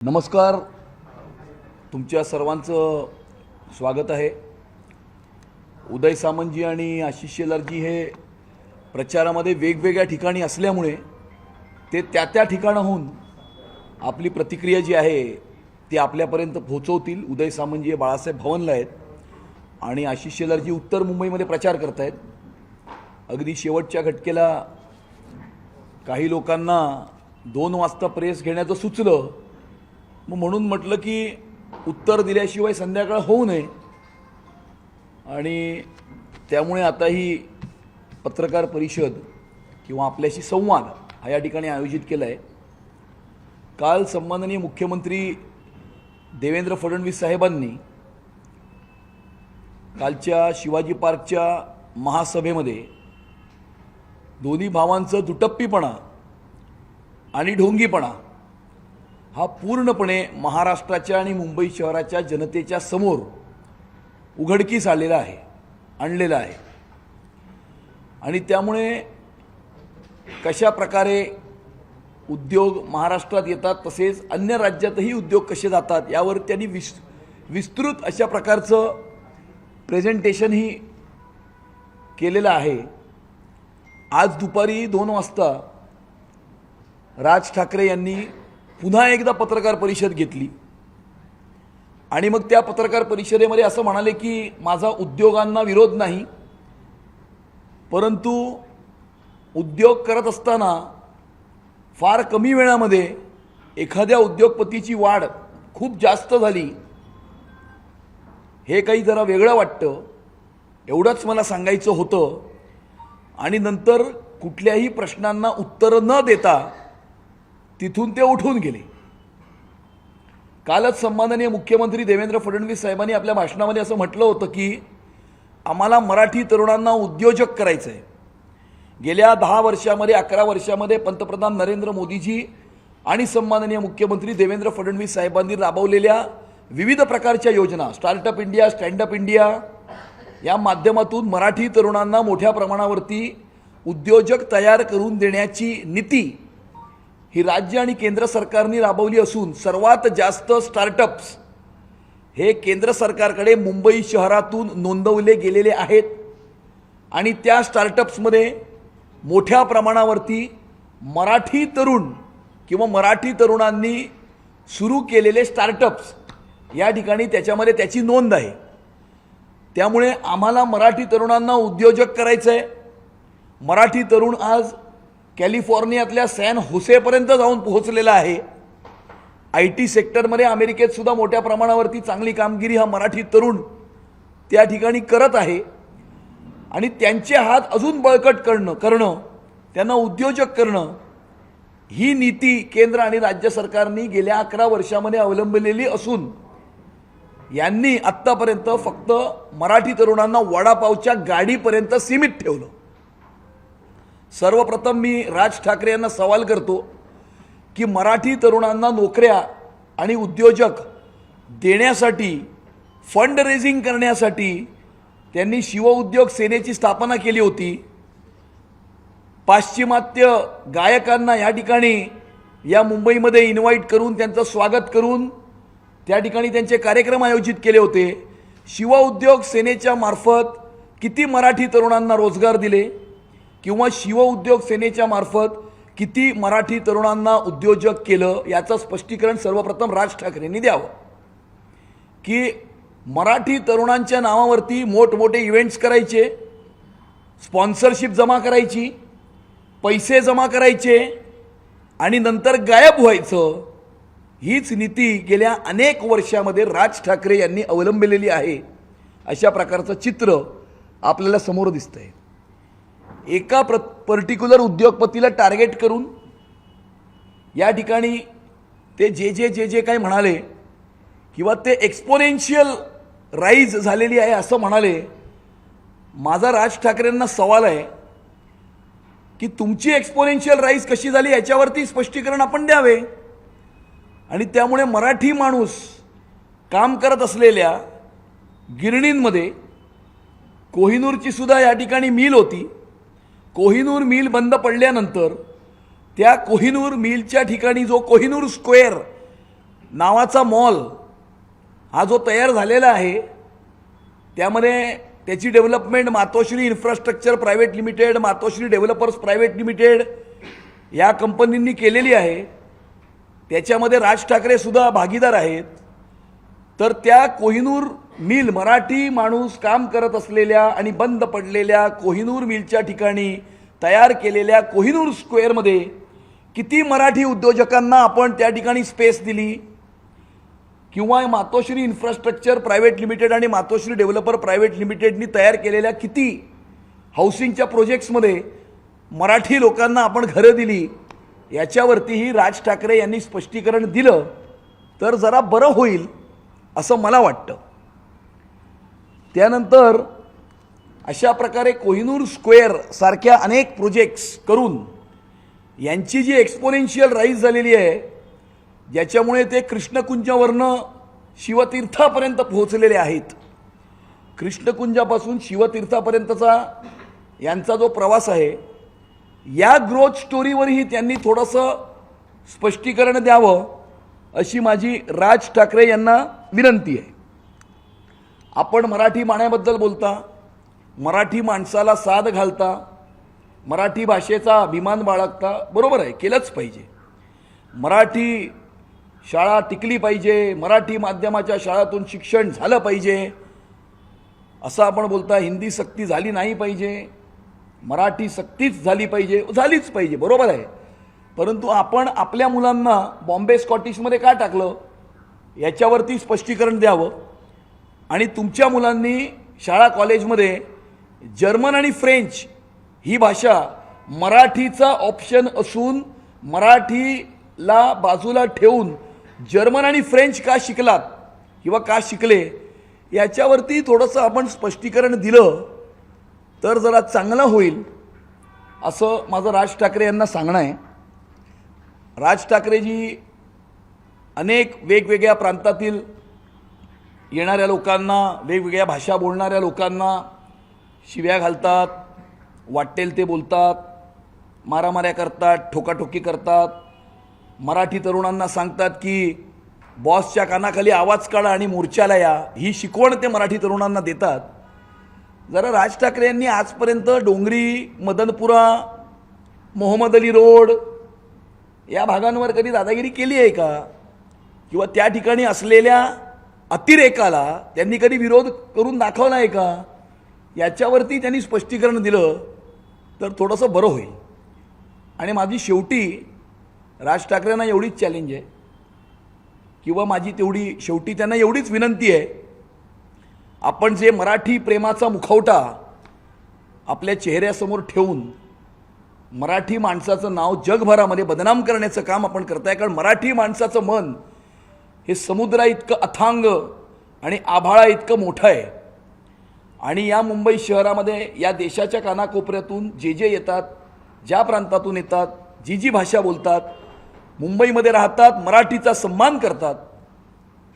नमस्कार, तुमच्या सर्वांचं स्वागत आहे। उदय सामंतजी आणि आशिष शेलारजी हे प्रचारामध्ये वेगवेगळ्या ठिकाणी असल्यामुळे ते त्या ठिकाणाहून आपली प्रतिक्रिया जी आहे ती आपल्यापर्यंत पोहोचवतील। उदय सामंतजी हे बाळासाहेब भवनला आहेत आणि आशिष शेलारजी उत्तर मुंबईमध्ये प्रचार करत आहेत। अगदी शेवटच्या घटकेला काही लोकांना 2 वाजता प्रेस घेण्याचं सुचलं, म्हणून म्हटलं की उत्तर दिल्याशिवाय संध्याकाळ होऊ नये आणि त्यामुळे आता ही पत्रकार परिषद किंवा आपल्याशी संवाद हा या ठिकाणी आयोजित केला आहे। काल सन्माननीय मुख्यमंत्री देवेंद्र फडणवीस साहेबांनी कालच्या शिवाजी पार्कच्या महासभेमध्ये दोन्ही भावांचं दुटप्पीपणा आणि ढोंगीपणा हा पूर्णपणे महाराष्ट्राच्या आणि मुंबई शहराच्या जनतेच्या समोर उघडकीस आणलेला आहे आणि त्यामुळे कशा प्रकारे उद्योग महाराष्ट्रात येतात तसेच अन्य राज्यातही उद्योग कसे जातात यावर त्यांनी विस्तृत अशा प्रकारचं प्रेझेंटेशन ही केलेलं आहे। आज दुपारी 2 वाजता राज ठाकरे यांनी पुन्हा एकदा पत्रकार परिषद घेतली आणि मग त्या पत्रकार परिषदेमध्ये असं म्हणाले की माझा उद्योगांना विरोध नाही, परंतु उद्योग करत असताना फार कमी वेळामध्ये एखाद्या उद्योगपतीची वाढ खूप जास्त झाली, हे काही जरा वेगळं वाटतं, एवढंच मला सांगायचं होतं। आणि नंतर कुठल्याही प्रश्नांना उत्तर न देता तिथून ते उठून गेले। कालच सन्माननीय मुख्यमंत्री देवेंद्र फडणवीस साहेबांनी आपल्या भाषणामध्ये असं म्हटलं होतं की आम्हाला मराठी तरुणांना उद्योजक करायचं आहे। गेल्या 10 वर्षामध्ये 11 वर्षामध्ये पंतप्रधान नरेंद्र मोदीजी आणि सन्माननीय मुख्यमंत्री देवेंद्र फडणवीस साहेबांनी राबवलेल्या विविध प्रकारच्या योजना, स्टार्टअप इंडिया, स्टँडअप इंडिया या माध्यमातून मराठी तरुणांना मोठ्या प्रमाणावरती उद्योजक तयार करून देण्याची नीती ही राज्य आणि केंद्र सरकारने राबवली असून सर्वात जास्त स्टार्टअप्स हे केंद्र सरकारकडे मुंबई शहरातून नोंदवले गेलेले आहेत आणि त्या स्टार्टअप्समध्ये मोठ्या प्रमाणावरती मराठी तरुण किंवा मराठी तरुणांनी सुरू केलेले स्टार्टअप्स या ठिकाणी त्याच्यामध्ये त्याची नोंद आहे। त्यामुळे आम्हाला मराठी तरुणांना उद्योजक करायचं आहे। मराठी तरुण आज कॅलिफोर्नियातल्या सॅन होसेपर्यंत जाऊन पोहोचलेला आहे। IT सेक्टरमध्ये अमेरिकेत सुद्धा मोठ्या प्रमाणावरती चांगली कामगिरी हा मराठी तरुण त्या ठिकाणी करत आहे आणि त्यांचे हात अजून बळकट करणं त्यांना उद्योजक करणं ही नीती केंद्र आणि राज्य सरकारने गेल्या 11 वर्षामध्ये अवलंबलेली असून यांनी आत्तापर्यंत फक्त मराठी तरुणांना वडापावच्या गाडीपर्यंत सीमित ठेवलं। सर्वप्रथम मी राज ठाकरे यांना सवाल करतो की मराठी तरुणांना नोकऱ्या आणि उद्योजक देण्यासाठी फंड रेझिंग करण्यासाठी त्यांनी शिवउद्योग सेनेची स्थापना केली होती। पाश्चिमात्य गायकांना या ठिकाणी या मुंबईमध्ये इन्व्हाइट करून त्यांचं स्वागत करून त्या ठिकाणी त्यांचे कार्यक्रम आयोजित केले होते। शिवउद्योग सेनेच्या मार्फत किती मराठी तरुणांना रोजगार दिले किंवा शिवउद्योग सेनेच्या मार्फत किती मराठी तरुणांना उद्योजक केलं याचं स्पष्टीकरण सर्वप्रथम राज ठाकरेंनी द्यावं की मराठी तरुणांच्या नावावरती मोठमोठे इव्हेंट्स करायचे, स्पॉन्सरशिप जमा करायची, पैसे जमा करायचे आणि नंतर गायब व्हायचं, हीच नीती गेल्या अनेक वर्षामध्ये राज ठाकरे यांनी अवलंबलेली आहे। अशा प्रकारचं चित्र आपल्याला समोर दिसतंय। एका पर्टिक्युलर उद्योगपतीला टार्गेट करून या ठिकाणी ते जे काही म्हणाले किंवा ते एक्सपोनेन्शियल राईज झालेली आहे असं म्हणाले। माझा राज ठाकरेंना सवाल आहे की तुमची एक्सपोनेन्शियल राईज कशी झाली याच्यावरती स्पष्टीकरण आपण द्यावे। आणि त्यामुळे मराठी माणूस काम करत असलेल्या गिरणींमध्ये कोहिनूरची सुद्धा या ठिकाणी मिल होती। कोहिनूर मिल बंद पडल्यानंतर त्या कोहिनूर मिलच्या ठिकाणी जो कोहिनूर स्क्वेअर नावाचा मॉल हा जो तयार झालेला आहे त्यामध्ये त्याची डेव्हलपमेंट मातोश्री इन्फ्रास्ट्रक्चर प्रायव्हेट लिमिटेड, मातोश्री डेव्हलपर्स प्रायव्हेट लिमिटेड या कंपनींनी केलेली आहे. त्याच्यामध्ये राज ठाकरे सुद्धा भागीदार आहेत. तर त्या कोहिनूर मिल, मराठी माणूस काम करत असलेल्या आणि बंद पडलेल्या कोहिनूर मिलच्या ठिकाणी तयार केलेल्या कोहिनूर स्क्वेअरमध्ये किती मराठी उद्योजकांना आपण त्या ठिकाणी स्पेस दिली, किंवा मातोश्री इन्फ्रास्ट्रक्चर प्रायव्हेट लिमिटेड आणि मातोश्री डेव्हलपर प्रायव्हेट लिमिटेडनी तयार केलेल्या किती हाऊसिंगच्या प्रोजेक्ट्समध्ये मराठी लोकांना आपण घरं दिली, याच्यावरतीही राज ठाकरे यांनी स्पष्टीकरण दिलं तर जरा बरं होईल असं मला वाटतं. त्यानंतर अशा प्रकारे कोहिनूर स्क्वेअर सारख्या अनेक प्रोजेक्ट्स करून यांची जी एक्सपोनेन्शियल राईज झालेली आहे, ज्याच्यामुळे ते कृष्णकुंजावरनं शिवतीर्थापर्यंत पोहोचलेले आहेत. कृष्णकुंजापासून शिवतीर्थापर्यंतचा यांचा जो प्रवास आहे, या ग्रोथ स्टोरीवरही त्यांनी थोडंसं स्पष्टीकरण द्यावं अशी माझी राज ठाकरे यांना विनंती आहे. आपण मराठी माण्याबद्दल बोलता, मराठी माणसाला साद घालता, मराठी भाषेचा अभिमान बाळगता, बरोबर आहे, केलंच पाहिजे. मराठी शाळा टिकली पाहिजे, मराठी माध्यमाच्या शाळातून शिक्षण झालं पाहिजे असं आपण बोलता. हिंदी सक्ती झाली नाही पाहिजे, मराठी सक्तीच झाली पाहिजे, झालीच पाहिजे, बरोबर आहे. परंतु आपण आपल्या मुलांना बॉम्बे स्कॉटिशमध्ये का टाकलं याच्यावरती स्पष्टीकरण द्यावं. आणि तुमच्या मुलांनी शाळा कॉलेजमध्ये जर्मन आणि फ्रेंच ही भाषा मराठीचा ऑप्शन असून मराठीला बाजूला ठेवून जर्मन आणि फ्रेंच का शिकलात किंवा का शिकले याच्यावरती थोडंसं आपण स्पष्टीकरण दिलं तर जरा चांगलं होईल असं माझं राज ठाकरे यांना सांगणं आहे. राज ठाकरेजी अनेक वेगवेगळ्या प्रांतातील येणाऱ्या लोकांना, वेगवेगळ्या भाषा बोलणाऱ्या लोकांना शिव्या घालतात, वाटेल ते बोलतात, मारामाऱ्या करतात, ठोकाठोकी करतात. मराठी तरुणांना सांगतात की बॉसच्या कानाखाली आवाज काढा आणि मोर्चाला या, ही शिकवण ते मराठी तरुणांना देतात. जरा राज ठाकरे यांनी आजपर्यंत डोंगरी, मदनपुरा, मोहम्मद अली रोड या भागांवर कधी दादागिरी केली आहे का? किंवा त्या ठिकाणी असलेल्या अतिरेकाला त्यांनी कधी विरोध करून दाखवला आहे का? याच्यावरती त्यांनी स्पष्टीकरण दिलं तर थोडंसं बरं होईल. आणि माझी शेवटी राज ठाकरेंना एवढीच चॅलेंज आहे, किंवा माझी तेवढी शेवटी त्यांना एवढीच विनंती आहे, आपण जे मराठी प्रेमाचा मुखवटा आपल्या चेहऱ्यासमोर ठेवून मराठी माणसाचं नाव जगभरामध्ये बदनाम करण्याचं काम आपण करताय. कारण मराठी माणसाचं मन हे समुद्रा इतकं अथांग आणि आभाळा इतकं मोठं आहे. आणि या मुंबई शहरामध्ये या देशाच्या कानाकोपऱ्यातून जे जे येतात, ज्या प्रांतातून येतात, जी जी भाषा बोलतात, मुंबईमध्ये राहतात, मराठीचा सन्मान करतात,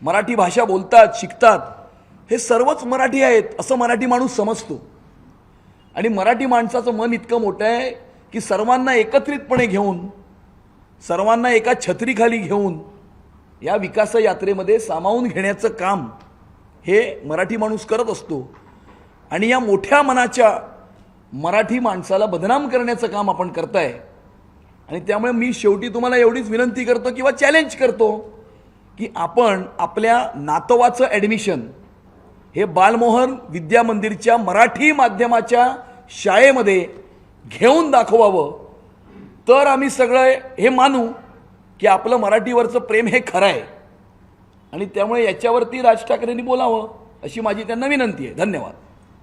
मराठी भाषा बोलतात, शिकतात, हे सर्वच मराठी आहेत असं मराठी माणूस समजतो. आणि मराठी माणसाचं मन इतकं मोठं आहे की सर्वांना एकत्रितपणे घेऊन, सर्वांना एका छत्रीखाली घेऊन या विकास यात्रेमध्ये सामावून घेण्याचं काम हे मराठी माणूस करत असतो. आणि या मोठ्या मनाच्या मराठी माणसाला बदनाम करण्याचं काम आपण करताय. आणि त्यामुळे मी शेवटी तुम्हाला एवढीच विनंती करतो किंवा चॅलेंज करतो की आपण आपल्या नातवाचं ॲडमिशन हे बालमोहन विद्या मंदिरच्या मराठी माध्यमाच्या शाळेमध्ये घेऊन दाखवावं, तर आम्ही सगळे हे मानू की आपलं मराठीवरचं प्रेम हे खरं आहे. आणि त्यामुळे याच्यावरती राज ठाकरेंनी बोलावं अशी माझी त्यांना विनंती आहे. धन्यवाद.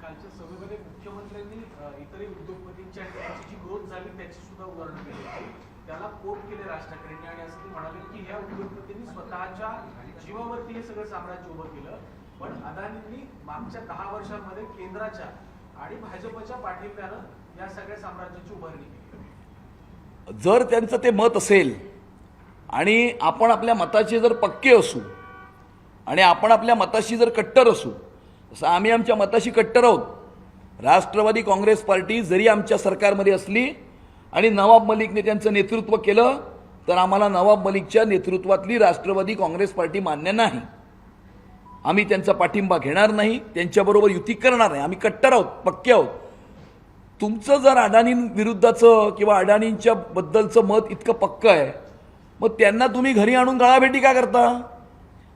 कालच्या सभेमध्ये मुख्यमंत्र्यांनी इतरही उद्योगपतींच्या जी ग्रोथ झाली त्याची सुद्धा उदाहरण दिली, त्याला कोट केले राज ठाकरेंनी आणि असं ते म्हणाले की ह्या उद्योगपतींनी स्वतःच्या जीवावरती हे सगळं साम्राज्य उभं केलं, पण अदानींनी मागच्या 10 वर्षांमध्ये केंद्राच्या आणि भाजपच्या पाठिंब्यानं या सगळ्या साम्राज्याची उभारणी केली. जर त्यांचं ते मत असेल आणि आपण आपल्या मताचे जर पक्के असू आणि आपण आपल्या मताशी जर कट्टर असू, तसं आम्ही आमच्या मताशी कट्टर आहोत. राष्ट्रवादी काँग्रेस पार्टी जरी आमच्या सरकारमध्ये असली आणि नवाब मलिकने त्यांचं नेतृत्व केलं तर आम्हाला नवाब मलिकच्या नेतृत्वातली राष्ट्रवादी काँग्रेस पार्टी मान्य नाही. आम्ही त्यांचा पाठिंबा घेणार नाही, त्यांच्याबरोबर युती करणार नाही. आम्ही कट्टर आहोत, पक्के आहोत. तुमचं जर अडाणींविरुद्धचं किंवा अडाणींच्या बद्दलचं मत इतकं पक्कं आहे, मग त्यांना तुम्ही घरी आणून गळाभेटी का करता?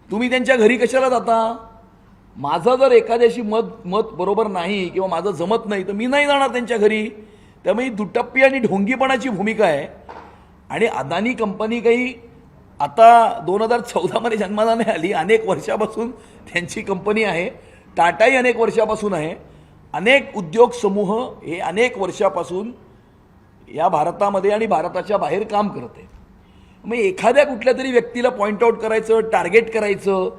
तुम्ही त्यांच्या घरी कशाला जाता? माझं जर एखाद्याशी मत बरोबर नाही किंवा माझं जमत नाही तर मी नाही जाणार त्यांच्या घरी. त्यामुळे दुटप्पी आणि ढोंगीपणाची भूमिका आहे. आणि अदानी कंपनी काही आता 2014 जन्माला नाही आली, अनेक वर्षापासून त्यांची कंपनी आहे. टाटाही अनेक वर्षापासून आहे. अनेक उद्योग समूह हे अनेक वर्षापासून या भारतामध्ये आणि भारताच्या बाहेर काम करत आहे. मग एखाद्या कुठल्या तरी व्यक्तीला पॉइंट आउट करायचं, टार्गेट करायचं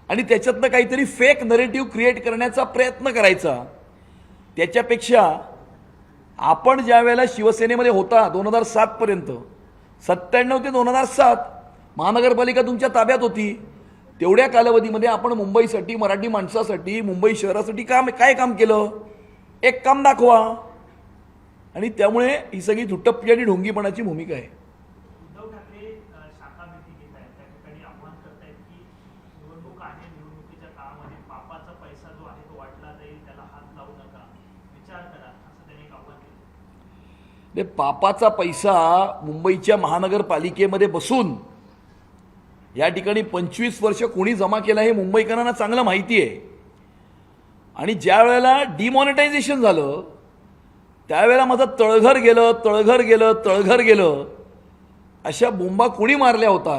आणि त्याच्यातनं काहीतरी फेक नरेटिव्ह क्रिएट करण्याचा प्रयत्न करायचा, त्याच्यापेक्षा आपण ज्या वेळेला शिवसेनेमध्ये होता 2007 पर्यंत, 97 ते 2007 महानगरपालिका तुमच्या ताब्यात होती, तेवढ्या कालावधीमध्ये आपण मुंबईसाठी, मराठी माणसासाठी, मुंबई शहरासाठी काय काम केलं? एक काम दाखवा. आणि त्यामुळे ही सगळी दुटप्पी आणि ढोंगीपणाची भूमिका आहे. उद्धव ठाकरे शाखा भेटी घेत आहेत, त्या ठिकाणी आव्हान करतायत की निवडणूक आहे, निवडणुकीच्या काळामध्ये पापाचा पैसा जो आहे तो वाटला जाईल, त्याला हात लावू नका, विचार करा, असं त्यांनी एक आव्हान केलं. पापाचा पैसा मुंबईच्या महानगरपालिकेमध्ये बसून या ठिकाणी 25 वर्ष कोणी जमा केला हे मुंबईकरांना चांगलं माहिती आहे. आणि ज्या वेळेला डिमॉनिटायझेशन झालं त्यावेळेला माझं तळघर गेलं अशा बोंबा कोणी मारल्या होता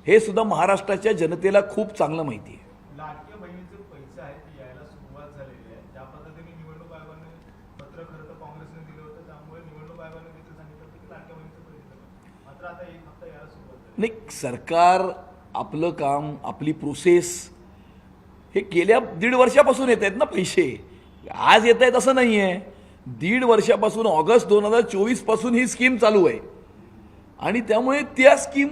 हे सुद्धा महाराष्ट्राच्या जनतेला खूप चांगलं माहिती आहे. लाडक्या बहिणीचे पैसे आहेत ते यायला सुरुवात झालेली आहे. ज्या पद्धतीने निवडणूक आयोगाने पत्र खरं तर काँग्रेसने दिलं होतं, त्यामुळे निवडणूक आयोगाने देखील सांगितलं होतं की लाडक्या बहिणीचे पैसे देणार. मात्र आता एक हप्ता यायला सुरुवात झाली. नाही, सरकार आपलं काम, आपली प्रोसेस हे गेल्या 1.5 वर्षापासून येत आहेत ना. पैसे आज येत आहेत असं नाही आहे. 1.5 वर्षापासून ऑगस्ट 2024 पासून ही स्कीम चालू आहे. आणि त्यामुळे त्या scheme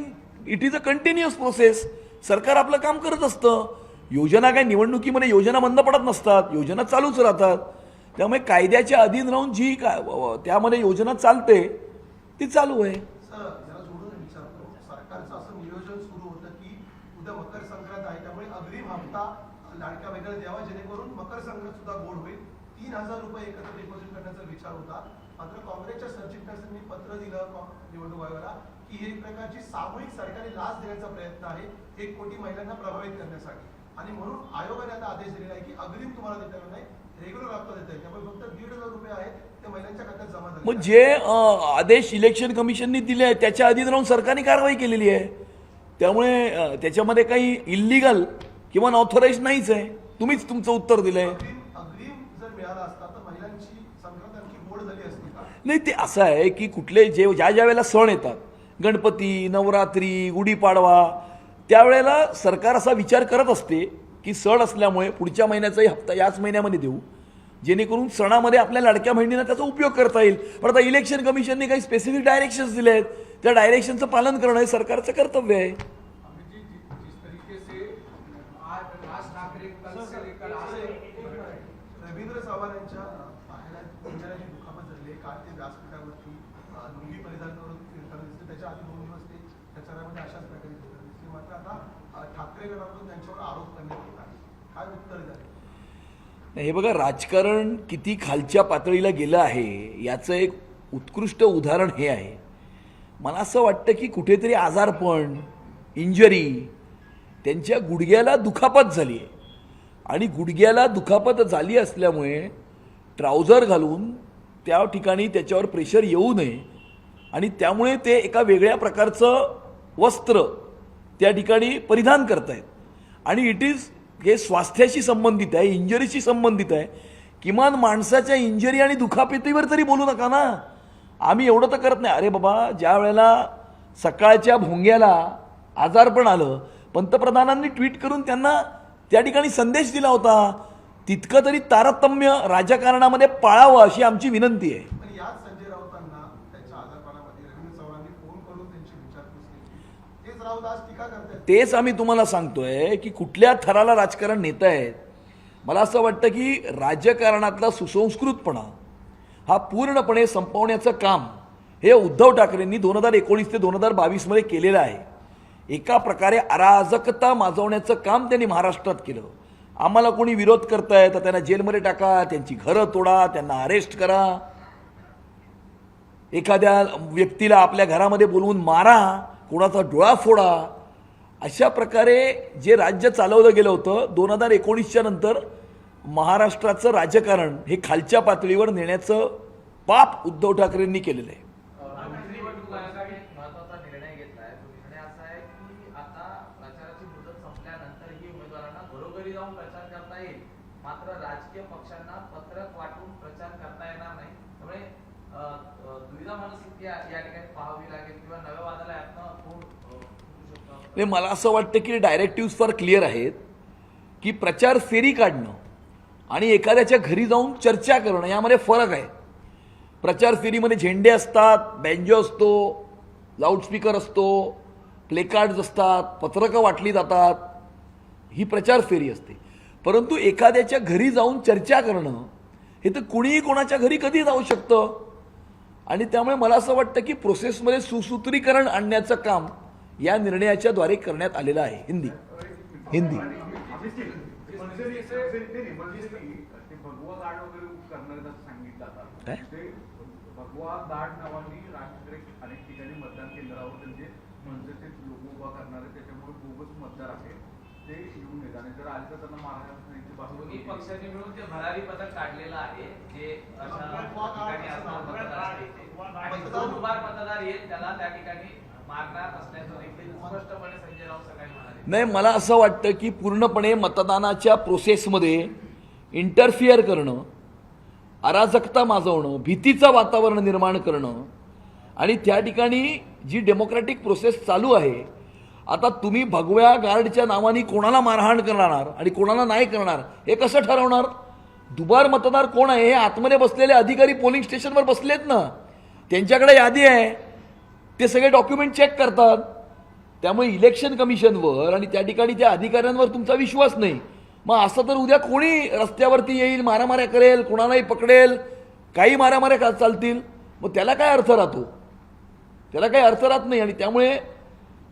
it is a continuous process. सरकार आपलं काम करत असतं. योजना काय निवडणुकीमध्ये योजना बंद पडत नसतात, योजना चालूच राहतात. त्यामुळे कायद्याच्या अधीन राहून जी त्यामध्ये योजना चालते ती चालू आहे. सर, जरा जोडून विचारतो, सरकारचं असं नियोजन सुरू होतं की उद्या मकर संक्रांत आहे, त्यामुळे अग्रिम हप्ता लाडक्या बहिणीला द्यावा जेणेकरून मकर संक्रांत सुद्धा गोड होईल. 3,000 रुपये एकत्र डिपॉझिट करण्याचा विचार होता. मात्र काँग्रेसच्या सरचिटणीसांनी पत्र दिलं निवडणूक आयोगाला की हे एक प्रकारची सामूहिक सरकारी लाच देण्याचा प्रयत्न आहे 1 कोटी महिलांना प्रभावित करण्यासाठी. आणि म्हणून आयोगाने आता आदेश दिलेला आहे की अग्रिम तुम्हाला देता येणार नाही, रेग्युलर हप्ता देता येईल. त्यामुळे फक्त 1,500 रुपये आहेत ते महिलांच्या खात्यात जमा झाले. मग जे आदेश इलेक्शन कमिशननी दिले आहेत त्याच्या अधीन राहून सरकारने कारवाई केलेली आहे. त्यामुळे त्याच्यामध्ये काही इल्लीगल किंवा अनऑथराइज नाहीच आहे. तुम्हीच तुमचं उत्तर दिलंय. अग्रिम जर मिळाला असता तर महिलांची संक्रांत आणखी गोड झाली असती का? नाही, ते असं आहे की कुठले ज्या वेळेला सण येतात, गणपती, नवरात्री, गुढीपाडवा, त्यावेळेला सरकार असा विचार करत असते की सण असल्यामुळे पुढच्या महिन्याचाही हप्ता याच महिन्यामध्ये देऊ जेणेकरून सणामध्ये आपल्या लाडक्या बहिणींना त्याचा उपयोग करता येईल. पण आता इलेक्शन कमिशनने काही स्पेसिफिक डायरेक्शन्स दिले आहेत, त्या डायरेक्शनचं पालन करणं हे सरकारचं कर्तव्य आहे. रवींद्र चव्हाणांच्या पायाला जी दुखापत झाली आहे, काल ते व्यासपीठावरती लुंगी परिधान करून फिरताना दिसते. त्याच्या आधी 2 दिवस ते प्रचारामध्ये अशाच प्रकारे फिरताना दिसते. मात्र आता ठाकरे गटाकडून त्यांच्यावर आरोप करण्यात येत आहे. काय उत्तर द्याल? हे बघा, राजकारण किती खालच्या पातळीला गेलं आहे याचं एक उत्कृष्ट उदाहरण हे आहे. मला असं वाटतं की कुठेतरी आजारपण, इंजरी, त्यांच्या गुडघ्याला दुखापत झाली आहे. आणि गुडघ्याला दुखापत झाली असल्यामुळे ट्राउझर घालून त्या ठिकाणी त्याच्यावर प्रेशर येऊ नये आणि त्यामुळे ते एका वेगळ्या प्रकारचं वस्त्र त्या ठिकाणी परिधान करतायत. आणि इट इज हे स्वास्थ्याशी संबंधित आहे, इंजरीशी संबंधित आहे. किमान माणसाच्या इंजरी आणि दुखापतीवर तरी बोलू नका ना. आम्ही एवढं तर करत नाही. अरे बाबा, ज्या वेळेला सकाळच्या भोंग्याला आजारपण आलं, पंतप्रधानांनी ट्विट करून त्यांना त्या ठिकाणी संदेश दिला होता. तितकं तरी तारतम्य राजकारणामध्ये पाळावं अशी आमची विनंती आहे. पण याच संजय राऊतांना त्यांच्या आजारपणामध्ये रवींद्र चव्हाणांनी फोन करून त्यांची विचारपूस केली. तेच राऊत आज टीका करतात. तेच आम्ही तुम्हाला सांगतोय की कुठल्या थराला राजकारण नेत आहेत. मला असं वाटतं की राजकारणातला सुसंस्कृतपणा हा पूर्णपणे संपवण्याचं काम हे उद्धव ठाकरेंनी 2019 ते 2022 मध्ये केलेलं आहे. एका प्रकारे अराजकता माजवण्याचं काम त्यांनी महाराष्ट्रात केलं. आम्हाला कोणी विरोध करताय तर त्यांना जेलमध्ये टाका, त्यांची घरं तोडा, त्यांना अरेस्ट करा, एखाद्या व्यक्तीला आपल्या घरामध्ये बोलवून मारा, कोणाचा डोळा फोडा. अशा प्रकारे जे राज्य चालवलं गेलं होतं 2019च्या नंतर महाराष्ट्राचं राजकारण हे खालच्या पातळीवर नेण्याचं पाप उद्धव ठाकरेंनी केलेलं आहे. निवडणूक आयोगाने एक महत्त्वाचा निर्णय घेतलाय. तो निर्णय असा आहे की आता प्रचाराची मुदत संपल्यानंतरही उमेदवारांना घरोघरी जाऊन प्रचार करता येईल, मात्र राजकीय पक्षांना पत्रक वाटून प्रचार करता येणार नाही. त्यामुळे दुविधा मनस्थिती या ठिकाणी पाहावी लागेल किंवा नव्या वादाला यातनं कोण फुटू शकतं. मला असं वाटतं की डायरेक्टिव्ह फार क्लिअर आहेत की प्रचार फेरी काढणं आणि एखाद्याच्या घरी जाऊन चर्चा करणं यामध्ये फरक आहे. प्रचार फेरीमध्ये झेंडे असतात, बँजो असतो, लाऊडस्पीकर असतो, प्लेकार्ड्स असतात, पत्रकं वाटली जातात, ही प्रचार फेरी असते. परंतु एखाद्याच्या घरी जाऊन चर्चा करणं हे तर कुणीही कोणाच्या घरी कधी जाऊ शकतं. आणि त्यामुळे मला असं वाटतं की प्रोसेसमध्ये सुसूत्रीकरण आणण्याचं काम या निर्णयाच्या द्वारे करण्यात आलेलं आहे. हिंदी भगवा गाड वगैरे करणार सांगितलं काय? आता ते भगवा गाड नावाने राष्ट्रीय अनेक ठिकाणी मतदान केंद्रावर त्यांचे मनसेचे लोक उभा करणारे, त्याच्यामुळे बोगस मतदार आहे ते येऊन येतात आणि जर आले तर त्यांना दोन्ही पक्षांनी मिळून ते भरारी पथक काढलेलं आहे जे अशा ठिकाणी असणार मतदार आणि जो दुबार मतदार येईल त्याला त्या ठिकाणी मारणार असल्याचं देखील स्पष्टपणे संजय राऊत सकाळी म्हणाले. नाही, मला असं वाटतं की पूर्णपणे मतदानाच्या प्रोसेसमध्ये इंटरफिअर करणं, अराजकता माजवणं, भीतीचं वातावरण निर्माण करणं आणि त्या ठिकाणी जी डेमोक्रॅटिक प्रोसेस चालू आहे, आता तुम्ही भगव्या गार्डच्या नावाने कोणाला मारहाण करणार आणि कोणाला नाही करणार हे कसं ठरवणार? दुबार मतदार कोण आहे हे आतमध्ये बसलेले अधिकारी पोलिंग स्टेशनवर बसलेत ना, त्यांच्याकडे यादी आहे, ते सगळे डॉक्युमेंट चेक करतात. त्यामुळे इलेक्शन कमिशनवर आणि त्या ठिकाणी त्या अधिकाऱ्यांवर तुमचा विश्वास नाही. मग असं तर उद्या कोणी रस्त्यावरती येईल, मारामाऱ्या करेल, कोणालाही पकडेल, काही मारामाऱ्या चालतील, मग त्याला काय अर्थ राहतो? त्याला काही अर्थ राहत नाही. आणि त्यामुळे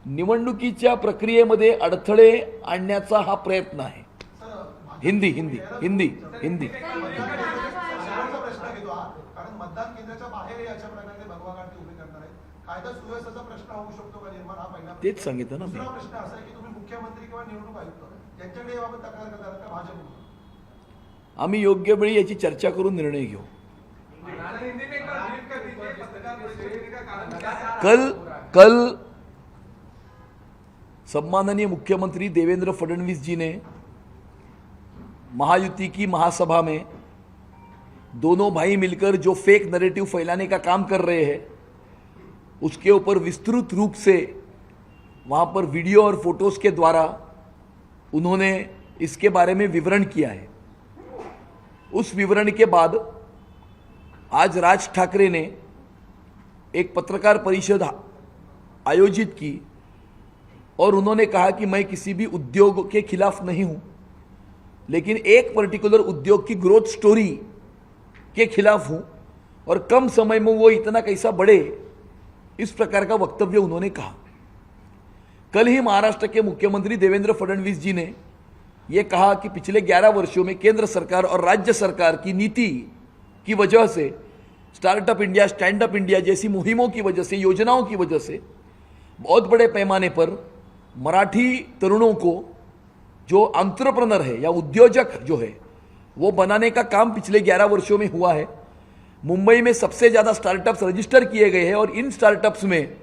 निवडणुकीच्या प्रक्रियेमध्ये अडथळे आणण्याचा हा प्रयत्न आहे. हिंदी शेवटचा प्रश्न घेतो हा, कारण मतदान केंद्राच्या बाहेर अशा प्रकारे भगवा गाठ उभे करणार आहे. कायदा सुव्यवस्थेचा प्रश्न होऊ शकतो का निर्माण? हा पहिला तेच सांगितलं ना मी. दुसरा प्रश्न असा आहे की तुम्ही मुख्यमंत्री किंवा निवडणूक आयुक्त यांच्याकडे याबाबत तक्रार करणार का भाजप? आम्ही योग्य वेळी याची चर्चा करून निर्णय घेऊ. कल सम्माननीय मुख्यमंत्री देवेंद्र फडणवीस जी ने महायुति की महासभा में दोनों भाई मिलकर जो फेक नैरेटिव फैलाने का काम कर रहे हैं उसके ऊपर विस्तृत रूप से वहाँ पर वीडियो और फोटोज़ के द्वारा उन्होंने इसके बारे में विवरण किया है. उस विवरण के बाद आज राज ठाकरे ने एक पत्रकार परिषद आयोजित की और उन्होंने कहा कि मैं किसी भी उद्योग के खिलाफ नहीं हूं, लेकिन एक पर्टिकुलर उद्योग की ग्रोथ स्टोरी के खिलाफ हूं और कम समय में वो इतना कैसा बढ़े, इस प्रकार का वक्तव्य उन्होंने कहा. कल ही महाराष्ट्र के मुख्यमंत्री देवेंद्र फडणवीस जी ने ये कहा कि पिछले 11 वर्षों में केंद्र सरकार और राज्य सरकार की नीति की वजह से, startup India, stand up India जैसी मुहिमों की वजह से, योजनाओं की वजह से बहुत बड़े पैमाने पर मराठी तरुणों को जो एंटरप्रेन्योर है या उद्योजक जो है वो बनाने का काम पिछले 11 वर्षों में हुआ है. मुंबई में सबसे ज़्यादा स्टार्टअप्स रजिस्टर किए गए हैं और इन स्टार्टअप्स में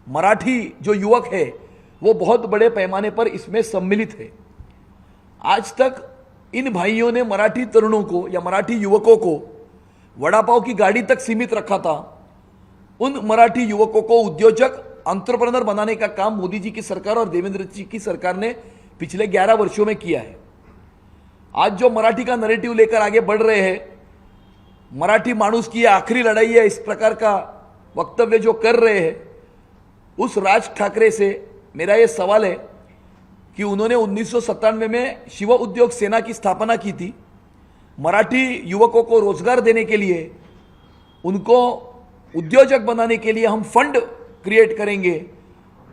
मराठी जो युवक है वो बहुत बड़े पैमाने पर इसमें सम्मिलित है. आज तक इन भाइयों ने मराठी तरुणों को या मराठी युवकों को वड़ा पाव की गाड़ी तक सीमित रखा था. उन मराठी युवकों को उद्योजक, एंटरप्रेन्योर बनाने का काम मोदी जी की सरकार और देवेंद्र जी की सरकार ने पिछले 11 वर्षों में किया है. आज जो मराठी का नैरेटिव लेकर आगे बढ़ रहे हैं, मराठी मानुस की आखिरी लड़ाई है, इस प्रकार का वक्तव्य जो कर रहे हैं, उस राज ठाकरे से मेरा ये सवाल है कि उन्होंने 1997 में शिव उद्योग सेना की स्थापना की थी. मराठी युवकों को रोजगार देने के लिए उनको उद्योजक बनाने के लिए हम फंड क्रिएट करेंगे।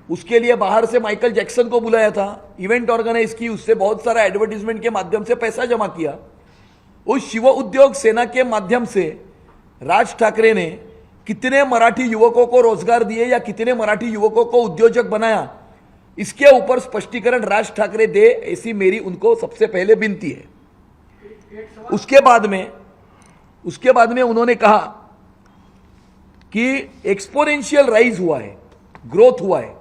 उसके लिए बाहर से माइकल जैक्सन को बुलाया था, इवेंट ऑर्गेनाइज की, उससे बहुत सारा एडवर्टीजमेंट के माध्यम से पैसा जमा किया। उस शिव उद्योग सेना के माध्यम से राज ठाकरे ने कितने मराठी युवकों को रोजगार दिए या कितने मराठी युवकों को उद्योजक बनाया, इसके ऊपर स्पष्टीकरण राज ठाकरे दे, ऐसी मेरी उनको सबसे पहले विनती है। उसके बाद में उन्होंने कहा कि एक्सपोनेंशियल राइज हुआ है, ग्रोथ हुआ है।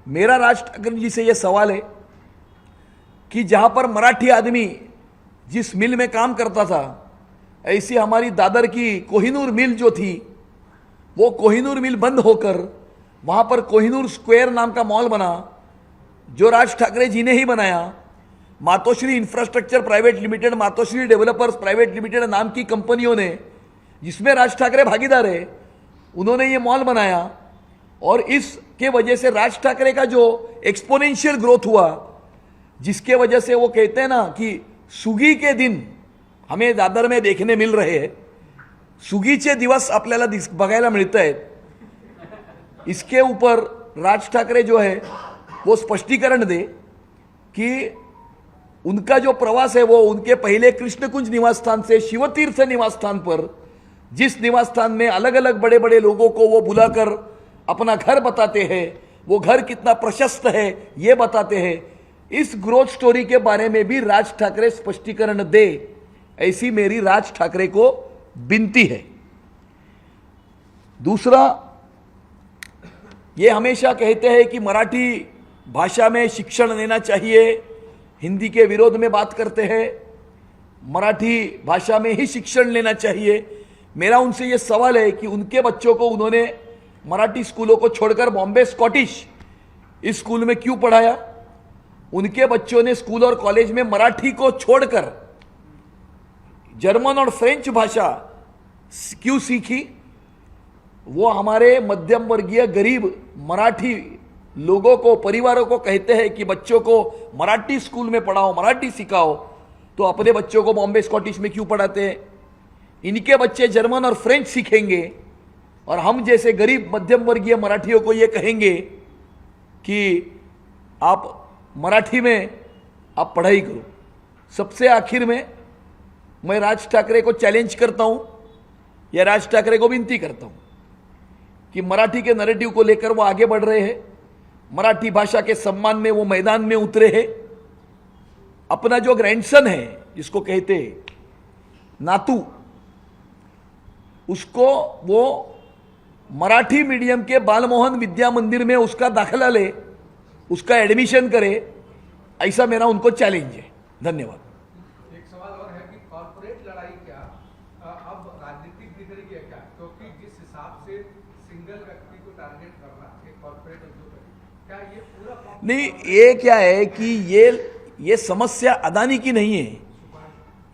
मेरा राज ठाकरे जी से यह सवाल है कि जहां पर मराठी आदमी जिस मिल में काम करता था, ऐसी हमारी दादर की कोहिनूर मिल जो थी, वो कोहिनूर मिल बंद होकर वहां पर कोहिनूर स्क्वायर नाम का मॉल बना, जो राज ठाकरे जी ने ही बनाया। मातोश्री इंफ्रास्ट्रक्चर प्राइवेट लिमिटेड, मातोश्री डेवलपर्स प्राइवेट लिमिटेड नाम की कंपनियों ने, जिसमें राज ठाकरे भागीदार है, उन्होंने ये मॉल बनाया। और इसके वजह से राज ठाकरे का जो एक्सपोनेंशियल ग्रोथ हुआ, जिसके वजह से वो कहते हैं ना कि सुगी के दिन हमें दादर में देखने मिल रहे हैं, सुगीचे दिवस आपल्याला बघायला मिळत आहेत। इसके ऊपर राज ठाकरे जो है वो स्पष्टीकरण दे कि उनका जो प्रवास है वो उनके पहले कृष्णकुंज निवास स्थान से शिवतीर्थ निवास स्थान पर, जिस निवास स्थान में अलग अलग बड़े बड़े लोगों को वो बुलाकर अपना घर बताते हैं, वो घर कितना प्रशस्त है ये बताते हैं। इस ग्रोथ स्टोरी के बारे में भी राज ठाकरे स्पष्टीकरण दे, ऐसी मेरी राज ठाकरे को विनती है। दूसरा, ये हमेशा कहते हैं कि मराठी भाषा में शिक्षण लेना चाहिए, हिंदी के विरोध में बात करते हैं, मराठी भाषा में ही शिक्षण लेना चाहिए। मेरा उनसे ये सवाल है कि उनके बच्चों को उन्होंने मराठी स्कूलों को छोड़कर बॉम्बे स्कॉटिश इस स्कूल में क्यों पढ़ाया? उनके बच्चों ने स्कूल और कॉलेज में मराठी को छोड़कर जर्मन और फ्रेंच भाषा क्यों सीखी? वो हमारे मध्यम वर्गीय गरीब मराठी लोगों को, परिवारों को कहते हैं कि बच्चों को मराठी स्कूल में पढ़ाओ, मराठी सिखाओ, तो अपने बच्चों को बॉम्बे स्कॉटिश में क्यों पढ़ाते हैं? इनके बच्चे जर्मन और फ्रेंच सीखेंगे और हम जैसे गरीब मध्यम वर्गीय मराठियों को ये कहेंगे कि आप मराठी में आप पढ़ाई करो। सबसे आखिर में मैं राज ठाकरे को चैलेंज करता हूं या राज ठाकरे को विनती करता हूं कि मराठी के नैरेटिव को लेकर वो आगे बढ़ रहे हैं, मराठी भाषा के सम्मान में वो मैदान में उतरे हैं। अपना जो ग्रैंडसन है, जिसको कहते हैं नातू, उसको वो मराठी मीडियम के बालमोहन विद्या मंदिर में उसका दाखला ले, उसका एडमिशन करे, ऐसा मेरा उनको चैलेंज है। धन्यवाद। एक सवाल और है कि कॉर्पोरेट लड़ाई क्या अब राजनीतिक दिख रही है क्या? क्योंकि जिस हिसाब से सिंगल व्यक्ति को टारगेट करना एक कॉर्पोरेट उद्योगपति, क्या ये पूरा नहीं, ये क्या है कि ये समस्या अदानी की नहीं है,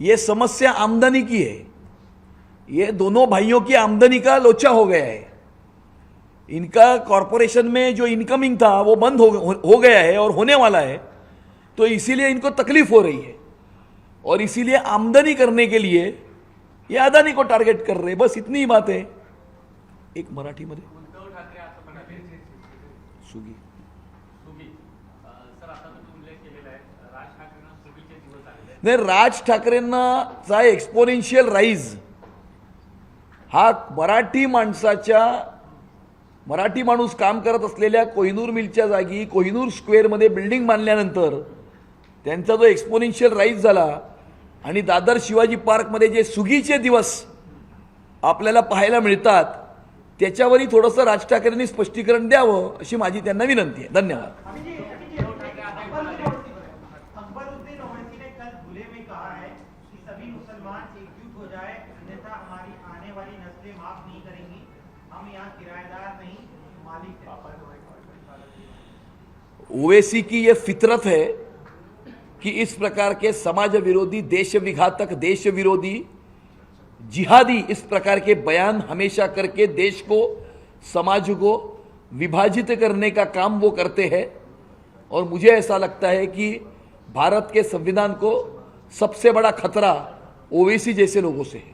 ये समस्या आमदनी की है। ये दोनों भाइयों की आमदनी का लोचा हो गया है। इनका कॉरपोरेशन में जो इनकमिंग था वो बंद हो गया है और होने वाला है, तो इसीलिए इनको तकलीफ हो रही है और इसीलिए आमदनी करने के लिए ये अदानी को टारगेट कर रहे हैं। बस इतनी ही बात है। एक मराठी मध्ये उद्धव ठाकरे असं म्हणाले, सुगी सर आता तुम्ही उल्लेख केलेला आहे, राज ठाकरेंना सुगीचे दिवस आलेले आहेत. नाही, राज ठाकरेंचा एक्सपोनेन्शियल राईज हा मराठी माणूस काम करत असलेल्या कोहिनूर मिलच्या जागी कोहिनूर स्क्वेअरमध्ये बिल्डिंग बांधल्यानंतर त्यांचा जो एक्सपोनेन्शियल राईज झाला आणि दादर शिवाजी पार्कमध्ये जे सुगीचे दिवस आपल्याला पाहायला मिळतात, त्याच्यावरही थोडंसं राज ठाकरेंनी स्पष्टीकरण द्यावं अशी माझी त्यांना विनंती आहे। धन्यवाद। अकबरुद्दीन ओवैसी ने कल खुले में कहा है कि सभी मुसलमान एकजुट हो जाए, अन्यथा हमारी आने वाली नस्लें माफ नहीं करेंगी। हम यहाँ किराएदार नहीं, मालिक हैं। ओवैसी की ये फितरत है कि इस प्रकार के समाज विरोधी, देश विघातक, देश विरोधी, जिहादी इस प्रकार के बयान हमेशा करके देश को, समाज को विभाजित करने का काम वो करते हैं। और मुझे ऐसा लगता है कि भारत के संविधान को सबसे बड़ा खतरा ओवैसी जैसे लोगों से है।